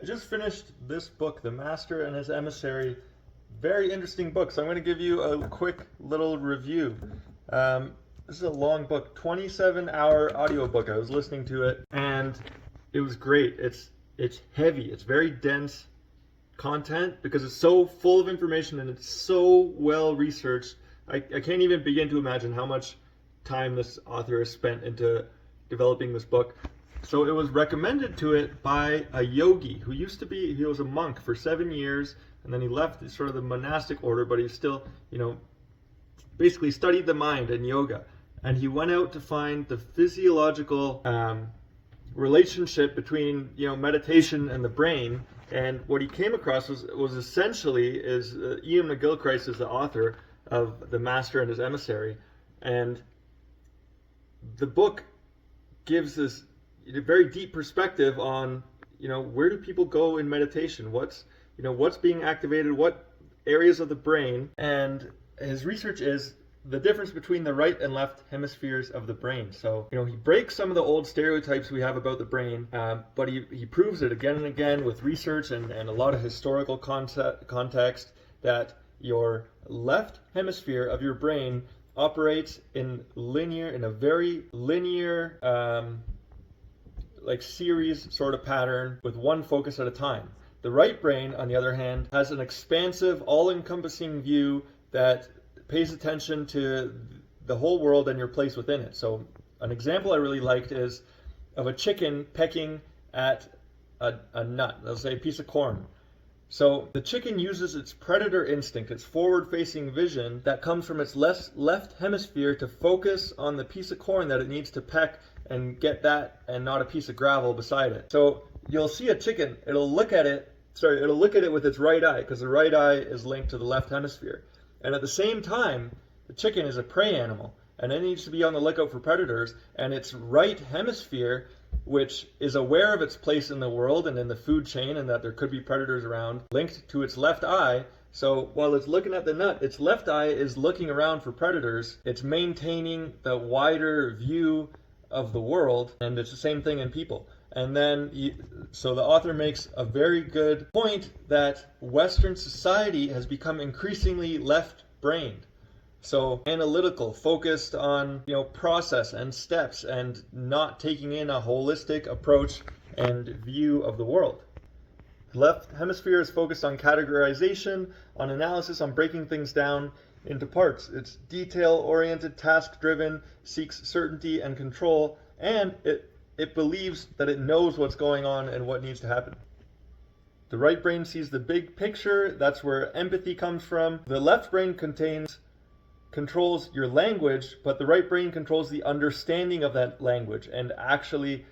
I just finished this book, The Master and His Emissary. Very interesting book, so I'm going to give you a quick little review. This is a long book, 27-hour audiobook. I was listening to it, and it was great. It's heavy. It's very dense content because it's so full of information and it's so well researched. I can't even begin to imagine how much time this author has spent into developing this book. So it was recommended to it by a yogi who he was a monk for 7 years, and then he left sort of the monastic order, but he still, basically studied the mind and yoga. And he went out to find the physiological relationship between, meditation and the brain. And what he came across was essentially Ian McGilchrist is the author of The Master and His Emissary. And the book gives this very deep perspective on, where do people go in meditation? What's being activated? What areas of the brain? And his research is the difference between the right and left hemispheres of the brain. So, he breaks some of the old stereotypes we have about the brain, but he proves it again and again with research and a lot of historical context that your left hemisphere of your brain operates in a very linear, series sort of pattern with one focus at a time. The right brain, on the other hand, has an expansive, all-encompassing view that pays attention to the whole world and your place within it. So an example I really liked is of a chicken pecking at a nut, let's say a piece of corn. So the chicken uses its predator instinct, its forward-facing vision that comes from its left hemisphere to focus on the piece of corn that it needs to peck and get that, and not a piece of gravel beside it. So you'll see a chicken, it'll look at it with its right eye, because the right eye is linked to the left hemisphere. And at the same time, the chicken is a prey animal, and it needs to be on the lookout for predators, and its right hemisphere, which is aware of its place in the world and in the food chain and that there could be predators around, linked to its left eye. So while it's looking at the nut, its left eye is looking around for predators. It's maintaining the wider view of the world, and it's the same thing in people. And then, so the author makes a very good point that Western society has become increasingly left-brained. So analytical, focused on, process and steps, and not taking in a holistic approach and view of the world. The left hemisphere is focused on categorization, on analysis, on breaking things down into parts. It's detail-oriented, task-driven, seeks certainty and control, and it believes that it knows what's going on and what needs to happen. The right brain sees the big picture. That's where empathy comes from. The left brain controls your language, but the right brain controls the understanding of that language and actually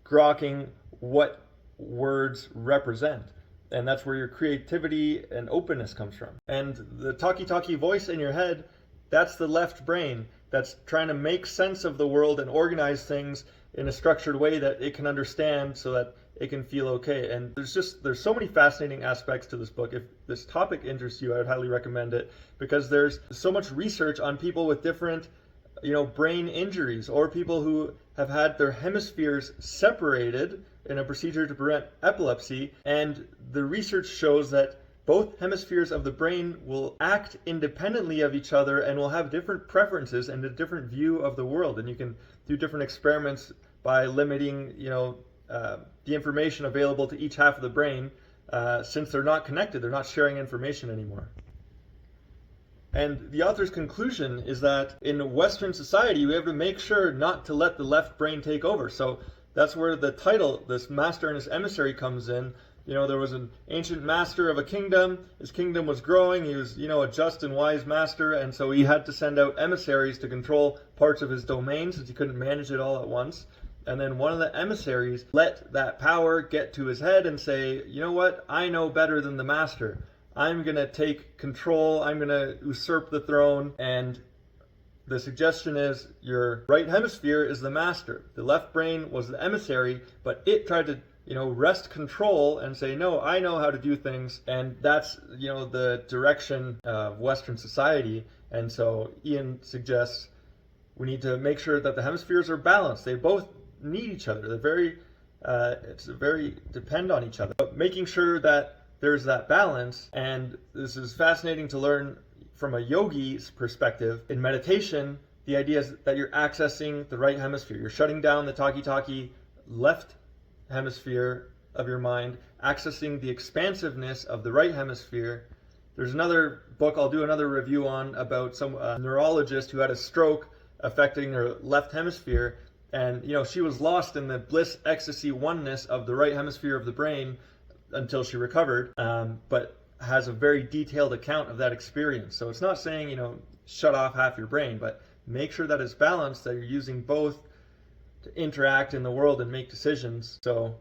grokking what words represent. And that's where your creativity and openness comes from. And the talky voice in your head, that's the left brain that's trying to make sense of the world and organize things in a structured way that it can understand so that it can feel okay. And there's so many fascinating aspects to this book. If this topic interests you, I would highly recommend it, because there's so much research on people with different, brain injuries, or people who have had their hemispheres separated in a procedure to prevent epilepsy. And the research shows that both hemispheres of the brain will act independently of each other and will have different preferences and a different view of the world. And you can do different experiments by limiting, the information available to each half of the brain, since they're not connected, they're not sharing information anymore. And the author's conclusion is that in Western society, we have to make sure not to let the left brain take over. So that's where the title, this Master and His Emissary, comes in. There was an ancient master of a kingdom. His kingdom was growing. He was, a just and wise master. And so he had to send out emissaries to control parts of his domain, since he couldn't manage it all at once. And then one of the emissaries let that power get to his head and say, you know what? I know better than the master. I'm going to take control. I'm going to usurp the throne. And the suggestion is your right hemisphere is the master. The left brain was the emissary, but it tried to wrest control and say, no, I know how to do things. And that's, the direction of Western society. And so Ian suggests we need to make sure that the hemispheres are balanced. They both need each other. They're very It's very depend on each other. But making sure that there's that balance, and this is fascinating to learn from a yogi's perspective. In meditation, the idea is that you're accessing the right hemisphere. You're shutting down the talkie-talkie left hemisphere of your mind, accessing the expansiveness of the right hemisphere. There's another book I'll do another review on about some neurologist who had a stroke affecting her left hemisphere, and she was lost in the bliss, ecstasy, oneness of the right hemisphere of the brain until she recovered, but has a very detailed account of that experience. So it's not saying shut off half your brain, but make sure that it's balanced, that you're using both to interact in the world and make decisions. So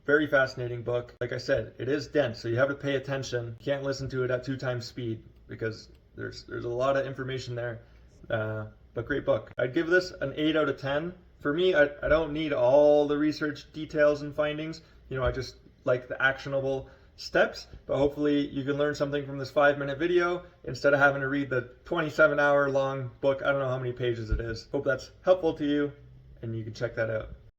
very fascinating book. Like I said, it is dense, so you have to pay attention. You can't listen to it at 2 times speed because there's a lot of information there. But great book. I'd give this an 8 out of 10. For me, I don't need all the research details and findings. I just like the actionable steps, but hopefully you can learn something from this 5-minute video instead of having to read the 27-hour long book. I don't know how many pages it is. Hope that's helpful to you, and you can check that out.